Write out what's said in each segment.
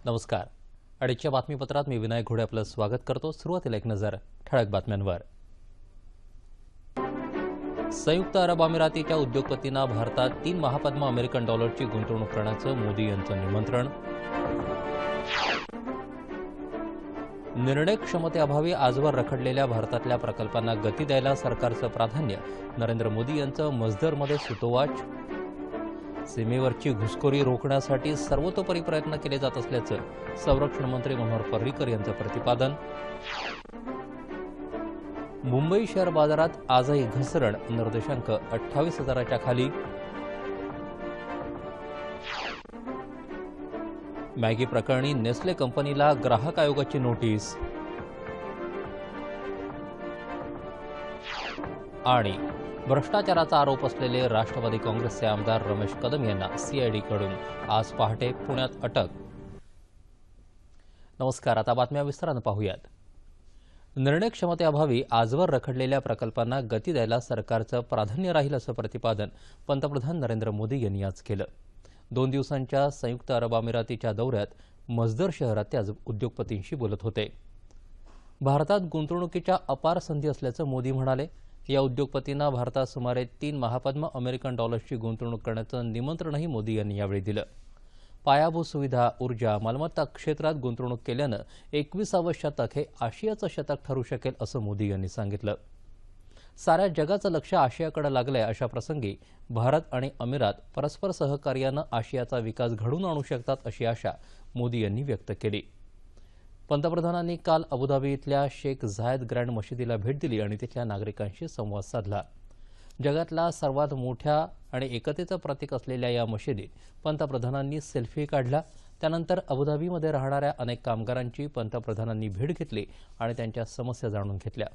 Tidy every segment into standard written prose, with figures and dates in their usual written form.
नमस्कार. अडीचच्या बातमीपत्रात मी विनायक घोडे आपलं स्वागत करतो. सुरुवातीला एक नजर ठळक बातम्यांवर. संयुक्त अरब अमिरातीच्या उद्योगपतींना भारतात 3 महापद्म अमेरिकन डॉलरची गुंतवणूक करण्याचं मोदी यांचं निमंत्रण. निर्णय क्षमतेअभावी आजवर रखडलेल्या भारतातल्या प्रकल्पांना गती द्यायला सरकारचं प्राधान्य. नरेंद्र मोदी यांचं मजदरमध्ये सुतोवाच. सीमेवरची घुसखोरी रोखण्यासाठी सर्वतोपरी प्रयत्न केले जात असल्याचं संरक्षण मंत्री मनोहर पर्रिकर यांचं प्रतिपादन. मुंबई शेअर बाजारात आजही घसरण, निर्देशांक 28,000च्या खाली. मॅगी प्रकरणी नेस्ले कंपनीला ग्राहक आयोगाची नोटीस. आणि भ्रष्टाचाराचा आरोप असलेले राष्ट्रवादी काँग्रेसचे आमदार रमेश कदम यांना सीआयडीकडून आज पहाटे पुण्यात अटक. नमस्कार. आता बातम्या विस्तारानं पाहूयात. निर्णय क्षमतेअभावी आजवर रखडलेल्या प्रकल्पांना गती द्यायला सरकारचं प्राधान्य राहील असं प्रतिपादन पंतप्रधान नरेंद्र मोदी यांनी आज केलं. 2 दिवसांच्या संयुक्त अरब अमिरातीच्या दौऱ्यात मजदर शहरात ते आज उद्योगपतींशी बोलत होते. भारतात गुंतवणुकीच्या अपार संधी असल्याचं मोदी म्हणाले. या उद्योगपतींना भारतात सुमारे 3 महापद्म अमेरिकन डॉलर्सची गुंतवणूक करण्याचं निमंत्रणही मोदी यांनी यावेळी दिलं. पायाभूत सुविधा, ऊर्जा, मालमत्ता क्षेत्रात गुंतवणूक केल्यानं 21वे शतक हे आशियाचं शतक ठरू शकेल असं मोदी यांनी सांगितलं. साऱ्या जगाचं लक्ष आशियाकडे लागलंय. अशा प्रसंगी भारत आणि अमिरात परस्पर सहकार्यानं आशियाचा विकास घडवून आणू शकतात अशी आशा मोदी यांनी व्यक्त केली. पंतप्रधानांनी काल अबुधाबी इथल्या शेख झायद ग्रँड मशिदीला भेट दिली आणि तिथल्या नागरिकांशी संवाद साधला. जगातला सर्वात मोठ्या आणि एकतेचं प्रतीक असलेल्या या मशिदीत पंतप्रधानांनी सेल्फी काढला. त्यानंतर अबुधाबीमध्ये राहणाऱ्या अनेक कामगारांची पंतप्रधानांनी भेट घेतली आणि त्यांच्या समस्या जाणून घेतल्या.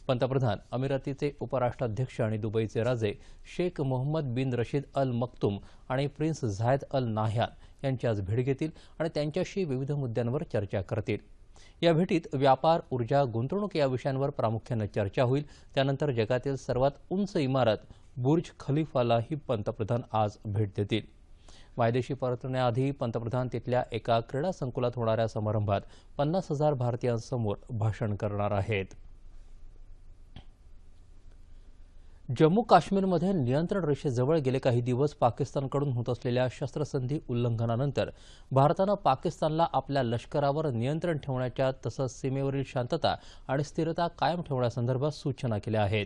पंतप्रधान अमिरातीचे उपराष्ट्राध्यक्ष आणि दुबईचे राजे शेख मोहम्मद बिन रशीद अल मक्तूम आणि प्रिन्स झायद अल नाह्यान यांची आज भेट घेतील आणि त्यांच्याशी विविध मुद्द्यांवर चर्चा करतील. या भेटीत व्यापार, ऊर्जा, गुंतवणूक या विषयांवर प्रामुख्यानं चर्चा होईल. त्यानंतर जगातील सर्वात उंच इमारत बुर्ज खलिफालाही पंतप्रधान आज भेट देतील. मायदेशी परतण्याआधी पंतप्रधान तिथल्या एका क्रीडा संकुलात होणाऱ्या समारंभात 50,000 भारतीयांसमोर भाषण करणार आहेत. जम्मू काश्मीरमध्ये नियंत्रण रेषेजवळ गेले काही दिवस पाकिस्तानकडून होत असलेल्या शस्त्रसंधी उल्लंघनानंतर भारतानं पाकिस्तानला आपल्या लष्करावर नियंत्रण ठेवण्याच्या तसंच सीमेवरील शांतता आणि स्थिरता कायम ठेवण्यासंदर्भात सूचना केल्या आहेत.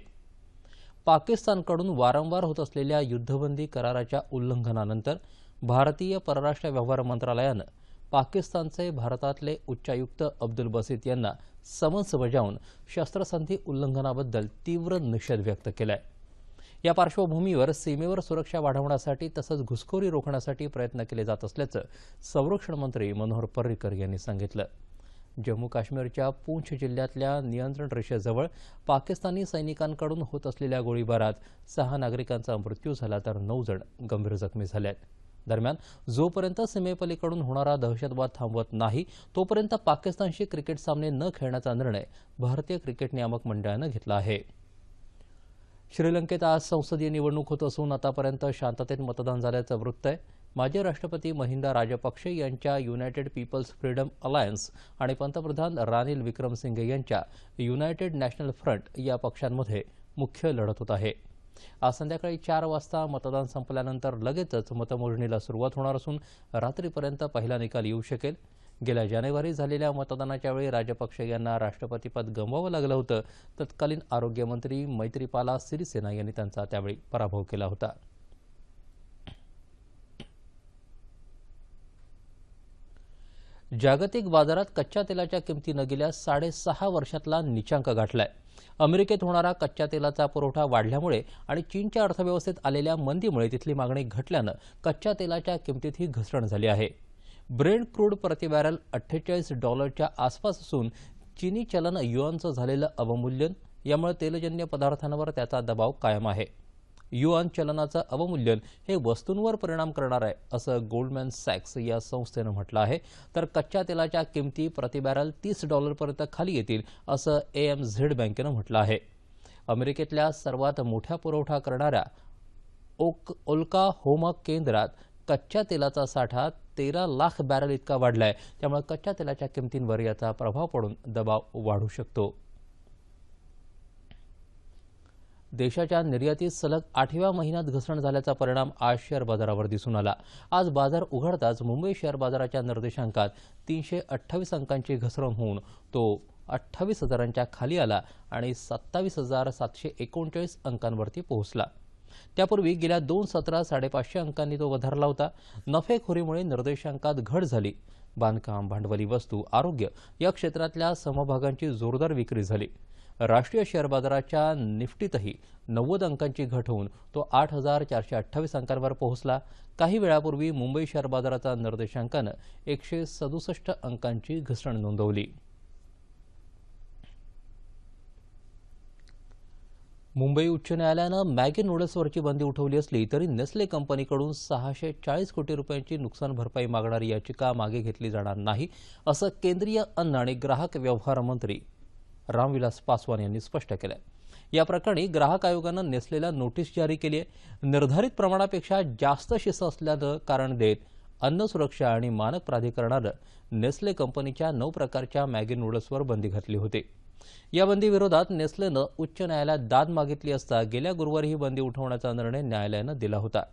पाकिस्तानकडून वारंवार होत असलेल्या युद्धबंदी कराराच्या उल्लंघनानंतर भारतीय परराष्ट्र व्यवहार मंत्रालयानं पाकिस्तानचे भारतातले उच्चायुक्त अब्दुल बसीत यांना समन्स बजावून शस्त्रसंधी उल्लंघनाबद्दल तीव्र निषेध व्यक्त केलाय. या पार्श्वभूमीवर सीमेवर सुरक्षा वाढवण्यासाठी तसंच घुसखोरी रोखण्यासाठी प्रयत्न केले जात असल्याचं संरक्षण मंत्री मनोहर पर्रिकर यांनी सांगितलं. जम्मू काश्मीरच्या पूंछ जिल्ह्यातल्या नियंत्रण रेषेजवळ पाकिस्तानी सैनिकांकडून होत असलेल्या गोळीबारात 6 नागरिकांचा मृत्यू झाला तर 9 जण गंभीर जखमी झाले आहेत. दरम्यान जोपर्यंत सीमेपलीकडून होणारा दहशतवाद थांबवत नाही तोपर्यंत पाकिस्तानशी क्रिकेट सामने न खेळण्याचा निर्णय भारतीय क्रिकेट नियामक मंडळानं घेतला आहे. श्रीलंकेत आज संसदीय निवडणूक होत असून आतापर्यंत शांततेत मतदान झाल्याचं वृत्त आहे. माजी राष्ट्रपती महिंदा राजपक्षे यांच्या युनायटेड पीपल्स फ्रीडम अलायन्स आणि पंतप्रधान रानिल विक्रमसिंघे यांच्या युनायटेड नॅशनल फ्रंट या पक्षांमध्ये मुख्य लढत होत आहे. आज संध्याकाळी 4 वाजता मतदान संपल्यानंतर लगेचच मतमोजणीला सुरुवात होणार असून रात्रीपर्यंत पहिला निकाल येऊ शकेल. गेल्या जानेवारी झालेल्या मतदानाच्या वेळी राजपक्षे यांना राष्ट्रपतीपद गमवावं लागलं होतं. तत्कालीन आरोग्यमंत्री मैत्रीपाला सिरिसेना यांनी त्यांचा त्यावेळी पराभव केला होता. जागतिक बाजारात कच्च्या तेलाच्या किमतीनं गेल्या 6.5 वर्षातला नीचांक गाठलाय. अमेरिकेत होणारा कच्च्या तेलाचा पुरवठा वाढल्यामुळे आणि चीनच्या अर्थव्यवस्थेत आलेल्या मंदीमुळे तिथली मागणी घटल्यानं कच्च्या तेलाच्या किमतीतही घसरण झाली आहे. ब्रेंट क्रूड प्रतिबॅरल $48च्या आसपास असून चीनी चलन युआनचं झालेलं अवमूल्यन यामुळे तेलजन्य पदार्थांवर त्याचा दबाव कायम आहे. युआन चलनाचं अवमूल्यन हे वस्तूंवर परिणाम करणार आहे असं गोल्डमॅन सॅक्स या संस्थेनं म्हटलं आहे. तर कच्च्या तेलाच्या किमती प्रतिबॅरल $30पर्यंत खाली येतील असं AMZ बँकेनं म्हटलं आहे. अमेरिकेतल्या सर्वात मोठ्या पुरवठा करणाऱ्या ओक्लाहोमा केंद्रात कच्च्या तेलाचा साठा 13 लाख बॅरल इतका वाढलाय. त्यामुळे कच्च्या तेलाच्या किमतींवर याचा प्रभाव पडून दबाव वाढू शकतो. देशाच्या निर्यातीत सलग 8व्या महिन्यात घसरण झाल्याचा परिणाम आज शेअर बाजारावर दिसून आला. आज बाजार उघडताच मुंबई शेअर बाजाराच्या निर्देशांकात 328 अंकांची घसरण होऊन तो 28,000च्या खाली आला आणि 27,739 अंकांवरती पोहोचला. त्यापूर्वी गेल्या 2 सत्रात 550 अंकांनी तो वधारला होता. नफेखोरीमुळे निर्देशांकात घट झाली. बांधकाम, भांडवली वस्तू, आरोग्य या क्षेत्रातल्या समभागांची जोरदार विक्री झाली. राष्ट्रीय शेअर बाजाराच्या निफ्टीतही 90 अंकांची घट होऊन तो 8,428 अंकांवर पोहोचला. काही वेळापूर्वी मुंबई शेअर बाजाराचा निर्देशांकानं 167 अंकांची घसरण नोंदवली. मुंबई उच्च न्यायालयानं मॅगी नूडल्सवरची बंदी उठवली असली तरी नेस्ले कंपनीकडून 640 कोटी रुपयांची नुकसान भरपाई मागणारी याचिका मागे घेतली जाणार नाही, असं केंद्रीय अन्न आणि ग्राहक व्यवहार मंत्री रामविलास पासवान यांनी स्पष्ट केलं. या प्रकरणी ग्राहक आयोगानं नेस्लेला नोटीस जारी केली आहे. निर्धारित प्रमाणापेक्षा जास्त शिस्त असल्याचं कारण देत अन्न सुरक्षा आणि मानक प्राधिकरणानं नेस्ले कंपनीच्या 9 प्रकारच्या मॅगी नूडल्सवर बंदी घातली होती. या बंदीविरोधात नेस्लेनं उच्च न्यायालयात दाद मागितली असता गेल्या गुरुवारी ही बंदी उठवण्याचा निर्णय न्यायालयानं दिला होता.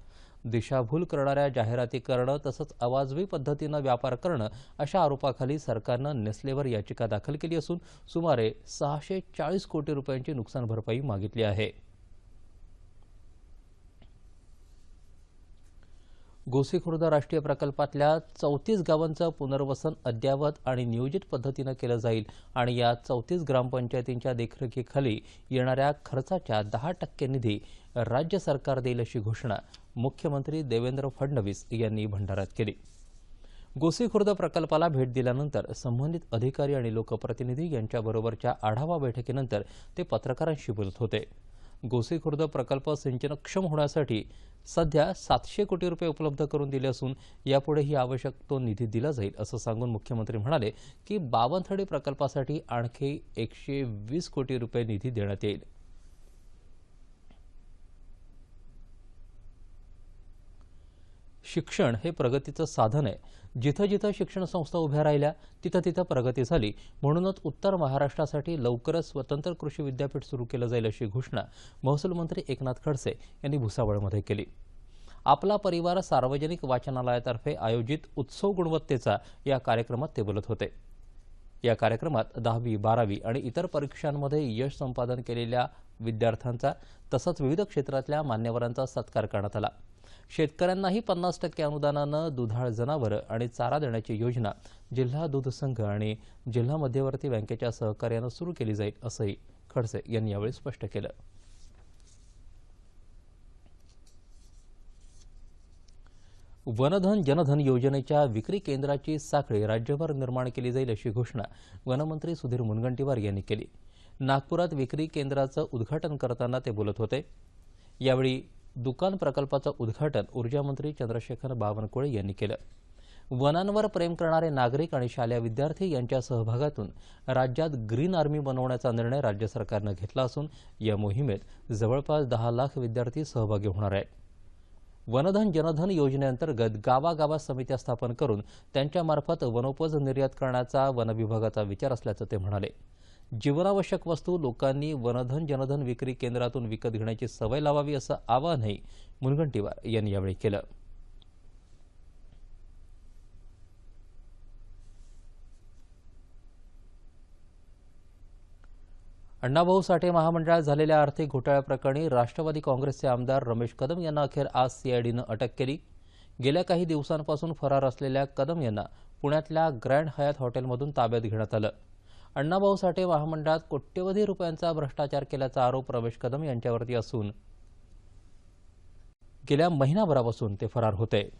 दिशाभूल करणाऱ्या जाहिराती करणं तसंच अवाजवी पद्धतीनं व्यापार करणं अशा आरोपाखाली सरकारनं नेस्लेवर याचिका दाखल केली असून सुमारे 640 कोटी रुपयांची नुकसान भरपाई मागितली आहे. गोसीखुर्द राष्ट्रीय प्रकल्पातल्या 34 गावांचं पुनर्वसन अद्ययावत आणि नियोजित पद्धतीनं केलं जाईल आणि या 34 ग्रामपंचायतींच्या देखरेखीखाली येणाऱ्या खर्चाच्या 10% निधी राज्य सरकार देईल अशी घोषणा मुख्यमंत्री देवेंद्र फडणवीस यांनी भंडाऱ्यात केली. गोसीखुर्द प्रकल्पाला भेट दिल्यानंतर संबंधित अधिकारी आणि लोकप्रतिनिधी यांच्याबरोबरच्या आढावा बैठकीनंतर ते पत्रकारांशी बोलत होते. गोसीखुर्द प्रकल्प सिंचनक्षम होण्यासाठी सध्या 700 कोटी रुपये उपलब्ध करून दिले असून यापुढेही आवश्यक तो निधी दिला जाईल असं सांगून मुख्यमंत्री म्हणाले की बावनथडी प्रकल्पासाठी आणखी 120 कोटी रुपये निधी देण्यात येईल. शिक्षण हे प्रगतीचं साधन आहे. जिथं जिथं शिक्षण संस्था उभ्या राहिल्या तिथं तिथं प्रगती झाली. म्हणूनच उत्तर महाराष्ट्रासाठी लवकरच स्वतंत्र कृषी विद्यापीठ सुरू केलं जाईल अशी घोषणा महसूल मंत्री एकनाथ खडसे यांनी भुसावळमध्ये केली. आपला परिवार सार्वजनिक वाचनालयातर्फे आयोजित उत्सव गुणवत्तेचा या कार्यक्रमात ते बोलत होते. या कार्यक्रमात 10वी, 12वी आणि इतर परीक्षांमध्ये यश संपादन केलेल्या विद्यार्थ्यांचा तसंच विविध क्षेत्रातल्या मान्यवरांचा सत्कार करण्यात आला. शेतकऱ्यांनाही 50% अनुदानानं दुधाळ जनावरं आणि चारा देण्याची योजना जिल्हा दूध संघ आणि जिल्हा मध्यवर्ती बँकेच्या सहकार्यानं सुरू केली जाईल असंही खडसे यांनी यावेळी स्पष्ट केलं. वनधन जनधन योजनेच्या विक्री केंद्राची साखळी राज्यभर निर्माण केली जाईल अशी घोषणा वनमंत्री सुधीर मुनगंटीवार यांनी केली. नागपुरात विक्री केंद्राचं उद्घाटन करताना ते बोलत होते. यावेळी दुकान प्रकल्पाचं उद्घाटन ऊर्जामंत्री चंद्रशेखर बावनकुळे यांनी केलं. वनांवर प्रेम करणारे नागरिक आणि शालेय विद्यार्थी यांच्या सहभागातून राज्यात ग्रीन आर्मी बनवण्याचा निर्णय राज्य सरकारनं घेतला असून या मोहिमेत जवळपास 10 लाख विद्यार्थी सहभागी होणार आहेत. वनधन जनधन योजनेअंतर्गत गावागावात समित्या स्थापन करून त्यांच्यामार्फत वनोपज निर्यात करण्याचा वनविभागाचा विचार असल्याचं ते म्हणाले. जीवनावश्यक वस्तू लोकांनी वनधन जनधन विक्री केंद्रातून विकत घेण्याची सवय लावावी असं आवाहनही मुनगंटीवार यांनी यावेळी केलं. अण्णाभाऊ साठे महामंडळात झालेल्या आर्थिक घोटाळ्याप्रकरणी राष्ट्रवादी काँग्रेसचे आमदार रमेश कदम यांना अखेर आज सीआयडीनं अटक केली. गेल्या काही दिवसांपासून फरार असलेल्या कदम यांना पुण्यातल्या ग्रँड हयात हॉटेलमधून ताब्यात घेण्यात आलं. अण्णाभाऊ साठे महामंडळात कोट्यवधी रुपयांचा भ्रष्टाचार केल्याचा आरोप रमेश कदम यांच्यावरती असून गेल्या महिनाभरापासून ते फरार होते.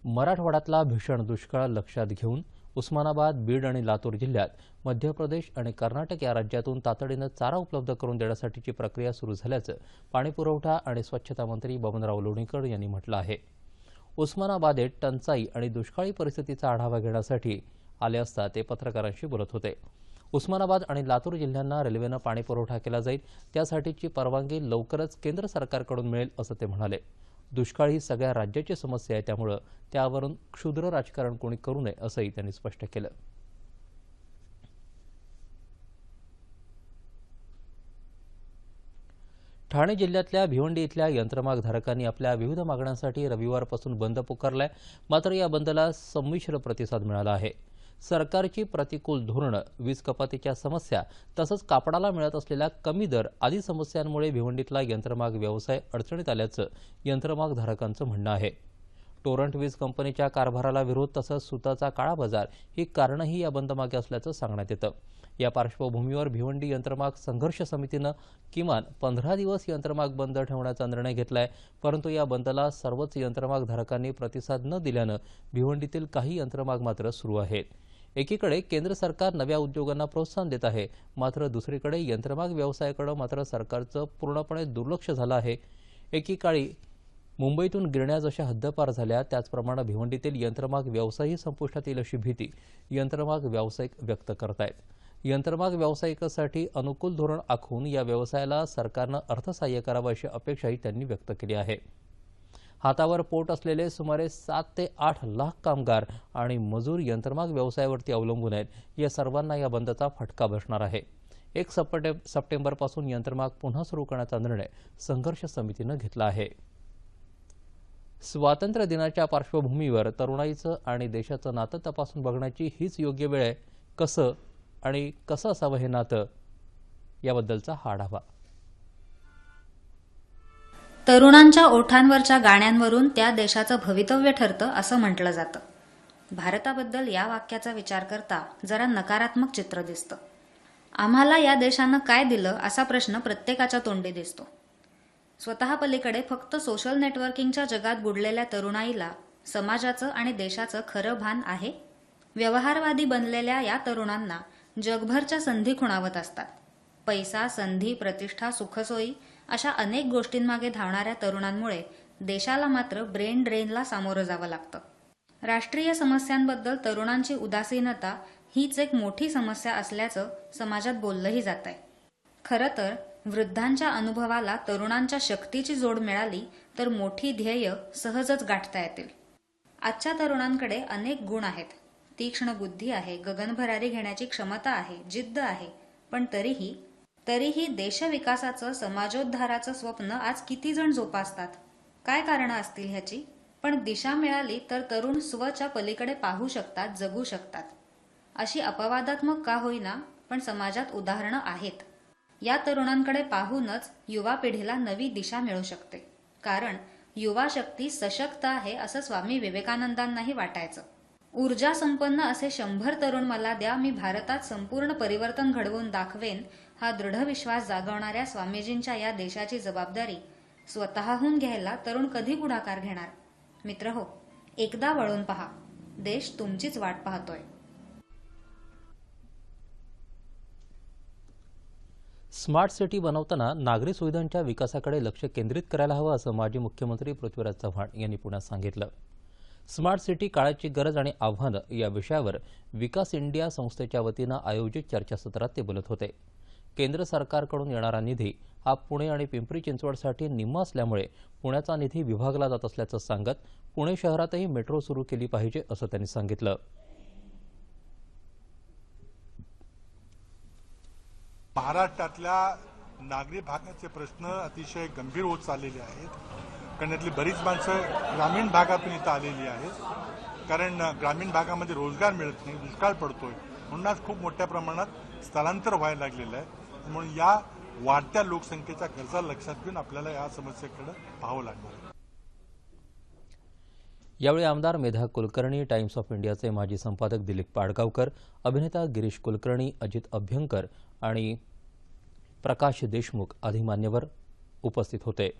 मराठवाड्यातला भीषण दुष्काळ लक्षात घेऊन उस्मानाबाद, बीड आणि लातूर जिल्ह्यात मध्य प्रदेश आणि कर्नाटक या राज्यातून तातडीनं चारा उपलब्ध करून देण्यासाठीची प्रक्रिया सुरू झाल्याचं पाणीपुरवठा आणि स्वच्छता मंत्री बबनराव लोणीकर यांनी म्हटलं आहे. उस्मानाबादेत टंचाई आणि दुष्काळी परिस्थितीचा आढावा घेण्यासाठी आले असता ते पत्रकारांशी बोलत होते. उस्मानाबाद आणि लातूर जिल्ह्यांना रेल्वेनं पाणीपुरवठा केला जाईल, त्यासाठीची परवानगी लवकरच केंद्र सरकारकडून मिळेल असं ते म्हणाले. दुष्काळ ही सगळ्या राज्याची समस्या आहे, त्यामुळे त्यावरून क्षुद्र राजकारण कोणी करू नये असंही त्यांनी स्पष्ट केलं. ठाणे जिल्ह्यातल्या भिवंडी इथल्या यंत्रमागधारकांनी आपल्या विविध मागण्यांसाठी रविवारपासून बंद पुकारलाय. मात्र या बंदला संमिश्र प्रतिसाद मिळाला आहे. सरकारची प्रतिकूल धोरणं, वीज कपातीच्या समस्या तसंच कापडाला मिळत असलेला कमी दर आदी समस्यांमुळे भिवंडीतला यंत्रमाग व्यवसाय अडचणीत आल्याचं यंत्रमागधारकांचं म्हणणं आहे. टोरंट वीज कंपनीच्या कारभाराला विरोध तसंच सुताचा काळा बाजार ही कारणंही या बंदमागे असल्याचं सांगण्यात येतं. या पार्श्वभूमीवर भिवंडी यंत्रमाग संघर्ष समितीनं किमान 15 दिवस यंत्रमाग बंद ठेवण्याचा निर्णय घेतलाय. परंतु या बंदला सर्वच यंत्रमागधारकांनी प्रतिसाद न दिल्यानं भिवंडीतील काही यंत्रमाग मात्र सुरू आहेत. एकीकडे केंद्र सरकार नव्या उद्योगांना प्रोत्साहन देत आहे, मात्र दुसरीकडे यंत्रमाग व्यवसायाकडे मात्र सरकारचं पूर्णपणे दुर्लक्ष झालं आहे. एकीकाळी मुंबईतून गिरण्या जशा हद्दपार झाल्या, त्याचप्रमाणे भिवंडीतील यंत्रमाग व्यवसायही संपुष्टात येईल अशी भीती यंत्रमाग व्यावसायिक व्यक्त करतायत. यंत्रमाग व्यावसायिकांसाठी अनुकूल धोरण आखून या व्यवसायाला सरकारनं अर्थसहाय्य करावं अशी अपेक्षाही त्यांनी व्यक्त केली आहे. हातावर पोट असलेले सुमारे 7 ते 8 लाख कामगार आणि मजूर यंत्रमाग व्यवसायावरती अवलंबून आहेत. या सर्वांना या बंदचा फटका बसणार आहे. 1 सप्टेंबरपासून यंत्रमाग पुन्हा सुरू करण्याचा निर्णय संघर्ष समितीनं घेतला आहे. स्वातंत्र्य दिनाच्या पार्श्वभूमीवर तरुणाईचं आणि देशाचं नातं तपासून बघण्याची हीच योग्य वेळ आहे. कसं असावं हे नातं, याबद्दलचा हा आढावा. तरुणांच्या ओठांवरच्या गाण्यांवरून त्या देशाचं भवितव्य ठरतं असं म्हटलं जातं. भारताबद्दल या वाक्याचा विचार करता जरा नकारात्मक चित्र दिसतं. आम्हाला या देशानं काय दिलं असा प्रश्न प्रत्येकाच्या तोंडी दिसतो. स्वतः पलीकडे फक्त सोशल नेटवर्किंगच्या जगात बुडलेल्या तरुणाईला समाजाचं आणि देशाचं खरं भान आहे. व्यवहारवादी बनलेल्या या तरुणांना जगभरच्या संधी खुणावत असतात. पैसा, संधी, प्रतिष्ठा, सुखसोयी अशा अनेक गोष्टींमागे धावणाऱ्या तरुणांमुळे देशाला मात्र ब्रेन ड्रेनला सामोरं जावं लागतं. राष्ट्रीय समस्यांबद्दल तरुणांची उदासीनता हीच एक मोठी समस्या असल्याचं समाजात बोललंही जात आहे. खरं तर वृद्धांच्या अनुभवाला तरुणांच्या शक्तीची जोड मिळाली तर मोठी ध्येय सहजच गाठता येतील. आजच्या तरुणांकडे अनेक गुण आहेत. तीक्ष्ण बुद्धी आहे, गगनभरारी घेण्याची क्षमता आहे, जिद्द आहे. पण तरीही देशविकासाचं, समाजोद्धाराचं स्वप्न आज किती जण जोपासतात? काय कारणं असतील ह्याची? पण दिशा मिळाली तर तरुण स्वच्या पलीकडे पाहू शकतात, जगू शकतात. अशी अपवादात्मक का होईना, पण समाजात उदाहरणं आहेत. या तरुणांकडे पाहूनच युवा पिढीला नवी दिशा मिळू शकते. कारण युवा शक्ती सशक्त आहे असं स्वामी विवेकानंदांनाही वाटायचं. ऊर्जा संपन्न असे 100 तरुण मला द्या, मी भारतात संपूर्ण परिवर्तन घडवून दाखवेन, हा दृढ विश्वास जागवणाऱ्या स्वामीजींच्या या देशाची जबाबदारी स्वतःहून घ्यायला तरुण कधी पुढाकार घेणार? मित्रहो, एकदा वळून पहा. देश तुमचीच वाट पाहतोय. स्मार्ट सिटी बनवताना नागरी सुविधांच्या विकासाकडे लक्ष केंद्रित करायला हवं असं माजी मुख्यमंत्री पृथ्वीराज चव्हाण यांनी पुण्यात सांगितलं. स्मार्ट सिटी काळाची गरज आणि आव्हानं या विषयावर विकास इंडिया संस्थेच्या वतीनं आयोजित चर्चासत्रात ते बोलत होते. केंद्र सरकारकडून येणारा निधी हा पुणे आणि पिंपरी चिंचवडसाठी निम्मा असल्यामुळे पुण्याचा निधी विभागला जात असल्याचं सांगत पुणे शहरातही मेट्रो सुरू केली पाहिजे असं त्यांनी सांगितलं. महाराष्ट्रातल्या नागरी भागाचे प्रश्न अतिशय गंभीर होत चाललेले आहेत. कारण यातली बरीच माणसं ग्रामीण भागातून इथं आलेली आहेत. कारण ग्रामीण भागामध्ये रोजगार मिळत नाही, दुष्काळ पडतोय, म्हणूनच खूप मोठ्या प्रमाणात स्थलांतर व्हायला लागलेलं आहे. म्हणून या वाढत्या लोकसंख्येच्या गरजा लक्षात घेऊन आपल्याला या समस्येकडे पाहावं लागणार आहे. यावेळी आमदार मेधा कुलकर्णी, टाइम्स ऑफ इंडियाचे माजी संपादक दिलीप पाडगावकर, अभिनेता गिरीश कुलकर्णी, अजित अभ्यंकर आणि प्रकाश देशमुख आदी मान्यवर उपस्थित होते.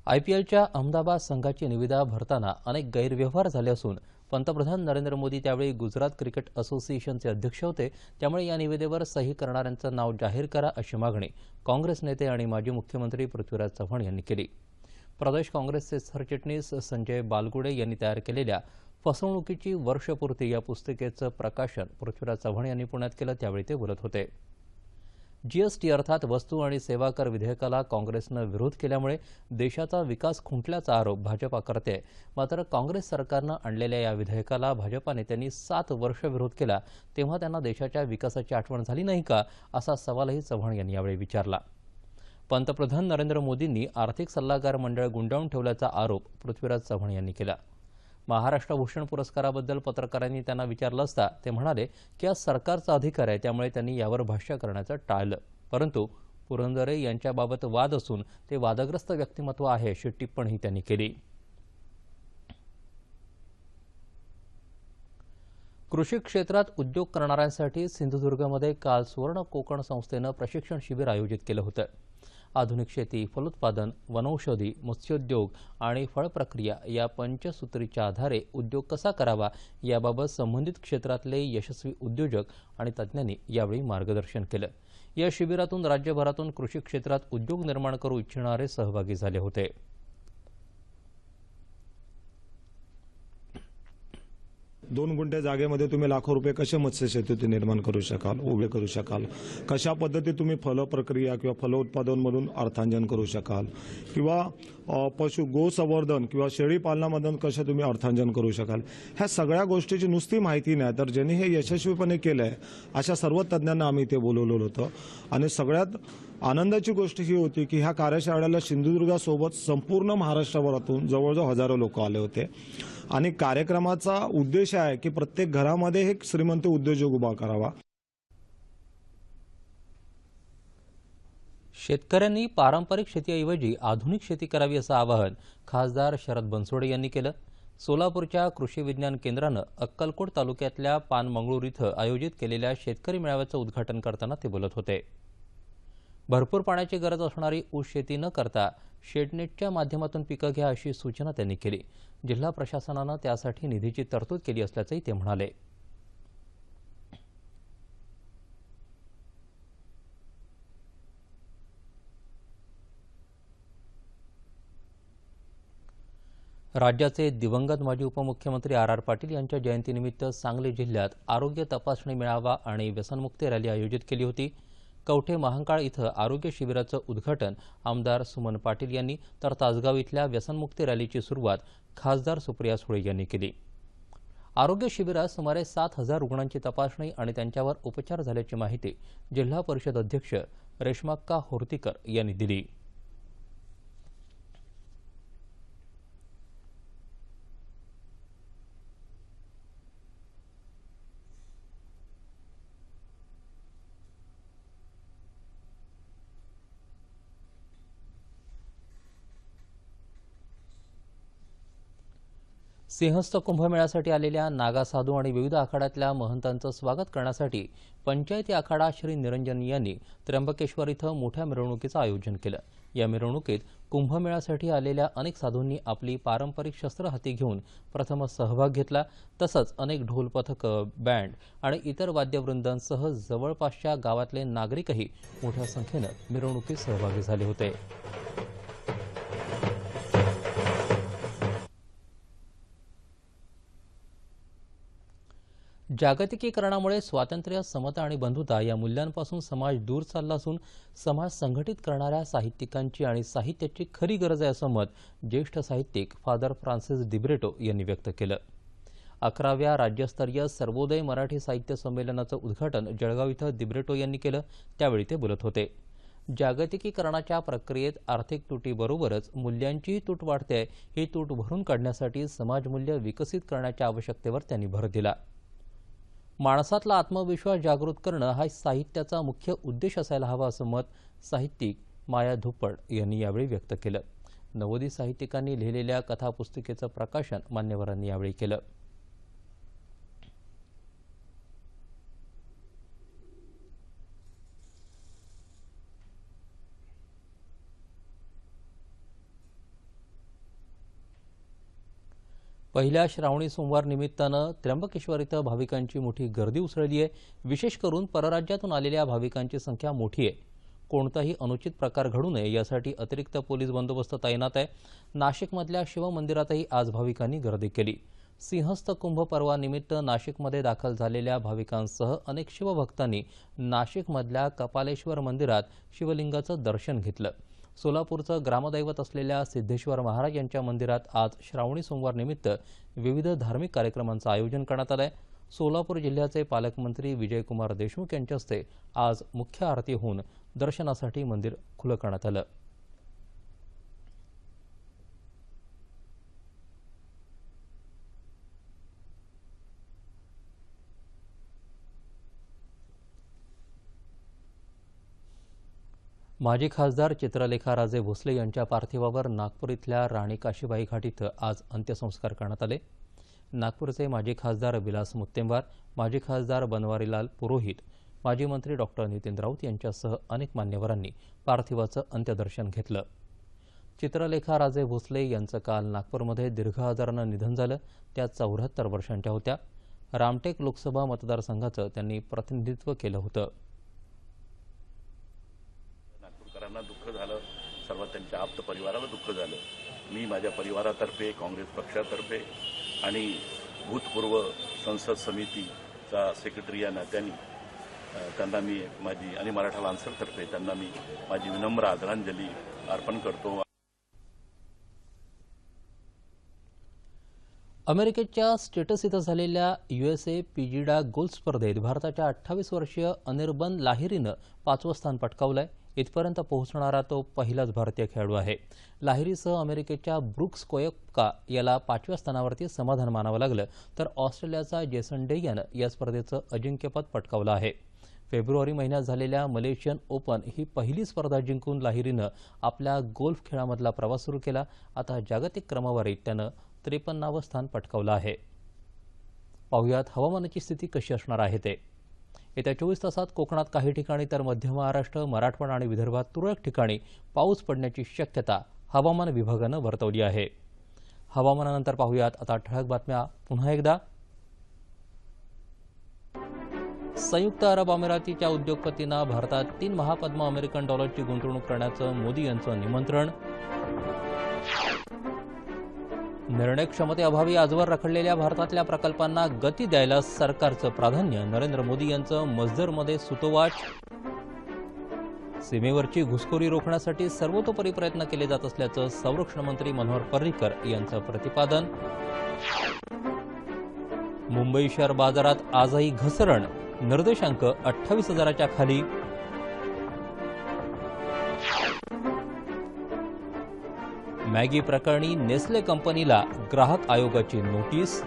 IPLच्या अहमदाबाद संघाची निविदा भरताना अनेक गैरव्यवहार झाले असून पंतप्रधान नरेंद्र मोदी त्यावेळी गुजरात क्रिकेट असोसिएशनचे अध्यक्ष होते. त्यामुळे या निविदेवर सही करणाऱ्यांचं नाव जाहीर करा अशी मागणी काँग्रेस नेते आणि माजी मुख्यमंत्री पृथ्वीराज चव्हाण यांनी केली. प्रदेश काँग्रेसचे सरचिटणीस संजय बालगुडे यांनी तयार केलेल्या फसवणुकीची वर्षपूर्ती या पुस्तिकेचं प्रकाशन पृथ्वीराज चव्हाण यांनी पुण्यात केलं, त्यावेळी ते बोलत होते. जीएसटी अर्थात वस्तू आणि सेवा कर विधेयकाला काँग्रेसनं विरोध केल्यामुळे देशाचा विकास खुंटल्याचा आरोप भाजपा करते. मात्र काँग्रेस सरकारनं आणलेल्या या विधेयकाला भाजपा नेत्यांनी 7 वर्ष विरोध केला, तेव्हा त्यांना देशाच्या विकासाची आठवण झाली नाही का, असा सवालही चव्हाण यांनी यावेळी विचारला. पंतप्रधान नरेंद्र मोदींनी आर्थिक सल्लागार मंडळ गुंडाळून ठेवल्याचा आरोप पृथ्वीराज चव्हाण यांनी केला. महाराष्ट्र भूषण पुरस्काराबद्दल पत्रकारांनी त्यांना विचारलं असता ते म्हणाले की हा सरकारचा अधिकार आहे, त्यामुळे त्यांनी यावर भाष्य करण्याचं टाळलं. परंतु पुरंदरे यांच्याबाबत वाद असून ते वादग्रस्त व्यक्तिमत्व आहे, अशी टिप्पणी त्यांनी केली. कृषी क्षेत्रात उद्योग करणाऱ्यांसाठी सिंधुदुर्गमध्ये काल सुवर्ण कोकण संस्थेनं प्रशिक्षण शिबिर आयोजित केलं होतं. आधुनिक शेती, फलोत्पादन, वनौषधी, मत्स्योद्योग आणि फळ प्रक्रिया या पंचसूत्रीच्या आधारे उद्योग कसा करावा याबाबत संबंधित क्षेत्रातले यशस्वी उद्योजक आणि तज्ज्ञांनी यावेळी मार्गदर्शन केलं. या शिबिरातून राज्यभरातून कृषी क्षेत्रात उद्योग निर्माण करू इच्छिणारे सहभागी झाले होते. दोन गुंठे जागेमध्ये तुम्ही लाखो रुपये कसे मत्स्यशेती निर्माण करू शकाल, उभे करू शकाल, कशा पद्धती तुम्ही फल प्रक्रिया किंवा फलोत्पादनमधून अर्थार्जन करू शकाल, किंवा पशु गोसंवर्धन किंवा शेळी पालनामधून कसे तुम्ही अर्थार्जन करू शकाल, ह्या सगळ्या गोष्टीची नुसती माहिती नाही तर ज्यांनी हे यशस्वीपणे केलंय अशा सर्व तज्ज्ञांना आम्ही ते बोलवलेलं होतं. आणि सगळ्यात आनंदाची गोष्ट ही होती की ह्या कार्यशाळेला सिंधुदुर्गासोबत संपूर्ण महाराष्ट्रभरातून जवळजवळ हजारो लोक आले होते. आणि कार्यक्रमाचा उद्देश आहे की प्रत्येक घरामध्ये एक श्रीमंत उद्योजक उभा करावा. शेतकऱ्यांनी पारंपरिक शेतीऐवजी आधुनिक शेती करावी असं आवाहन खासदार शरद बनसोडे यांनी केलं. सोलापूरच्या कृषी विज्ञान केंद्रानं अक्कलकोट तालुक्यातल्या पानमंगळूर इथं आयोजित केलेल्या शेतकरी मेळाव्याचं उद्घाटन करताना ते बोलत होते. भरपूर पाण्याची गरज असणारी ऊस शेती न करता शेडनेटच्या माध्यमातून पिकं घ्या, अशी सूचना त्यांनी केली. जिल्हा प्रशासनानं त्यासाठी निधीची तरतूद केली असल्याचंही ते म्हणाले. राज्याचे दिवंगत माजी उपमुख्यमंत्री आर पाटील यांच्या जयंतीनिमित्त सांगली जिल्ह्यात आरोग्य तपासणी मेळावा आणि व्यसनमुक्ती रॅली आयोजित केली होती. कवठे महांकाळ इथं आरोग्य शिबिराचं उद्घाटन आमदार सुमन पाटील यांनी तर तासगाव इथल्या व्यसनमुक्ती रॅलीची सुरुवात खासदार सुप्रिया सुळे यांनी केली. आरोग्य शिबिरात सुमारे 7,000 रुग्णांची तपासणी आणि त्यांच्यावर उपचार झाल्याची माहिती जिल्हा परिषद अध्यक्ष रेश्माक्का होर्तीकर यांनी दिली. सिंहस्थ कुंभमेळ्यासाठी आलेल्या नागासाधू आणि विविध आखाड्यातल्या महंतांचं स्वागत करण्यासाठी पंचायती आखाडा श्री निरंजन यांनी त्र्यंबकेश्वर इथं मोठ्या मिरवणुकीचं आयोजन केलं. या मिरवणुकीत कुंभमेळ्यासाठी आलेल्या अनेक साधूंनी आपली पारंपरिक शस्त्र हाती घेऊन प्रथम सहभाग घेतला. तसंच अनेक ढोल पथकं, बँड आणि इतर वाद्यवृंदांसह जवळपासच्या गावातले नागरिकही मोठ्या संख्येनं मिरवणुकीत सहभागी झाले होते. जागतिकीकरणामुळे स्वातंत्र्य, समता आणि बंधुता या मूल्यांपासून समाज दूर चालला असून समाज संघटित करणाऱ्या साहित्यिकांची आणि साहित्याची खरी गरज आहे असं मत ज्येष्ठ साहित्यिक फादर फ्रान्सिस दिब्रिटो यांनी व्यक्त केलं. 11व्या राज्यस्तरीय सर्वोदय मराठी साहित्य संमेलनाचं उद्घाटन जळगाव इथं दिब्रिटो यांनी केलं. त्यावेळी ते बोलत होते. जागतिकीकरणाच्या प्रक्रियेत आर्थिक तुटीबरोबरच मूल्यांचीही तूट वाढते. ही तूट भरून काढण्यासाठी समाजमूल्य विकसित करण्याच्या आवश्यकतेवर त्यांनी भर दिला. माणसातला आत्मविश्वास जागृत करणं हा साहित्याचा मुख्य उद्देश असायला हवा असं मत साहित्यिक माया धुप्पड यांनी यावेळी व्यक्त केलं. नवोदी साहित्यिकांनी लिहिलेल्या कथापुस्तिकेचं प्रकाशन मान्यवरांनी यावेळी केलं. पहिल्या श्रावणी सोमवार निमित्तानं त्र्यंबकेश्वर इथं भाविकांची मोठी गर्दी उसळली आहे. विशेष करून परराज्यातून आलेल्या भाविकांची संख्या मोठी आहे. कोणताही अनुचित प्रकार घडू नये यासाठी अतिरिक्त पोलीस बंदोबस्त तैनात आहे. नाशिकमधल्या शिवमंदिरातही आज भाविकांनी गर्दी केली. सिंहस्थ कुंभ पर्वानिमित्त नाशिकमध्ये दाखल झालेल्या भाविकांसह अनेक शिवभक्तांनी नाशिकमधल्या कपालेश्वर मंदिरात शिवलिंगाचं दर्शन घेतलं. सोलापूरचं ग्रामदैवत असलेल्या सिद्धेश्वर महाराज यांच्या मंदिरात आज श्रावणी सोमवार निमित्त विविध धार्मिक कार्यक्रमांचं आयोजन करण्यात आलं आहे. सोलापूर जिल्ह्याचे पालकमंत्री विजयकुमार देशमुख यांच्या हस्ते आज मुख्य आरती होऊन दर्शनासाठी मंदिर खुलं करण्यात आलं. माजी खासदार चित्रलेखाराजे भोसले यांच्या पार्थिवावर नागपूर इथल्या राणी काशीबाई घाट इथं आज अंत्यसंस्कार करण्यात आले. नागपूरचे माजी खासदार विलास मुत्तेमवार, माजी खासदार बनवारीलाल पुरोहित, माजी मंत्री डॉक्टर नितीन राऊत यांच्यासह अनेक मान्यवरांनी पार्थिवाचं अंत्यदर्शन घेतलं. चित्रलेखाराजे भोसले यांचं काल नागपूरमध्ये दीर्घ आजारानं निधन झालं. त्या 74 वर्षांच्या होत्या. रामटेक लोकसभा मतदारसंघाचं त्यांनी प्रतिनिधित्व केलं होतं. नागपूरकरांना दुःख झालं, सर्व त्यांच्या आप्त परिवाराला दुःख झालं. मी माझ्या परिवारातर्फे, काँग्रेस पक्षातर्फे आणि भूतपूर्व संसद समितीचा सेक्रेटरी या नात्याने त्यांना मी माझी आणि मराठा लान्सरतर्फे त्यांना मी माझी विनम्र आदरांजली अर्पण करतो. अमेरिकेच्या स्टेटस इथं झालेल्या USA पिजिडा गोल्फ स्पर्धेत भारताच्या 28 वर्षीय अनिर्बन लाहिरीनं 5वं स्थान पटकावलंय. इथपर्यंत पोहोचणारा तो पहिलाच भारतीय खेळाडू आहे. लाहिरीसह अमेरिकेच्या ब्रुक्स कोएप्का याला 5व्या स्थानावरती समाधान मानावं लागलं, तर ऑस्ट्रेलियाचा जेसन डे यानं या स्पर्धेचं अजिंक्यपद पटकावलं आहे. फेब्रुवारी महिन्यात झालेल्या मलेशियन ओपन ही पहिली स्पर्धा जिंकून लाहिरीनं आपल्या गोल्फ खेळामधला प्रवास सुरू केला. आता जागतिक क्रमवारीत त्यानं 53वं स्थान पटकावलं आहे. पाहुयात हवामानाची स्थिती कशी असणार आहे ते. येत्या 24 तासात कोकणात काही ठिकाणी तर मध्य महाराष्ट्र, मराठवाडा आणि विदर्भात तुरळक ठिकाणी पाऊस पडण्याची शक्यता हवामान विभागानं वर्तवली आहे. हवामानानंतर पाहुयात आता ठळक बातम्या पुन्हा एकदा. संयुक्त अरब अमिरातीच्या उद्योगपतींना भारतात 3 महापद्म अमेरिकन डॉलरची गुंतवणूक करण्याचं मोदी यांचं निमंत्रण. निर्णय क्षमतेअभावी आजवर रखडलेल्या भारतातल्या प्रकल्पांना गती द्यायला सरकारचं प्राधान्य, नरेंद्र मोदी यांचं मसदरमध्ये सुतोवाच. सीमेवरची घुसखोरी रोखण्यासाठी सर्वतोपरी प्रयत्न केले जात असल्याचं संरक्षण मंत्री मनोहर पर्रिकर यांचं प्रतिपादन. मुंबई शेअर बाजारात आजही घसरण, निर्देशांक 28,000च्या खाली. मॅगी प्रकरणी नेस्ले कंपनीला ग्राहक आयोगाची नोटीस.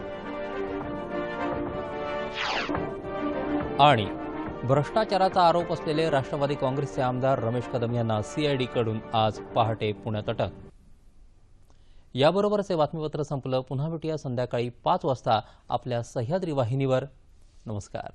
आणि भ्रष्टाचाराचा आरोप असलेले राष्ट्रवादी काँग्रेसचे आमदार रमेश कदम यांना CID कडून आज पहाटे पुण्यात अटक. याबरोबरच हे बातमीपत्र संपलं. पुन्हा भेटूया संध्याकाळी 5 वाजता आपल्या सह्याद्री वाहिनीवर. नमस्कार.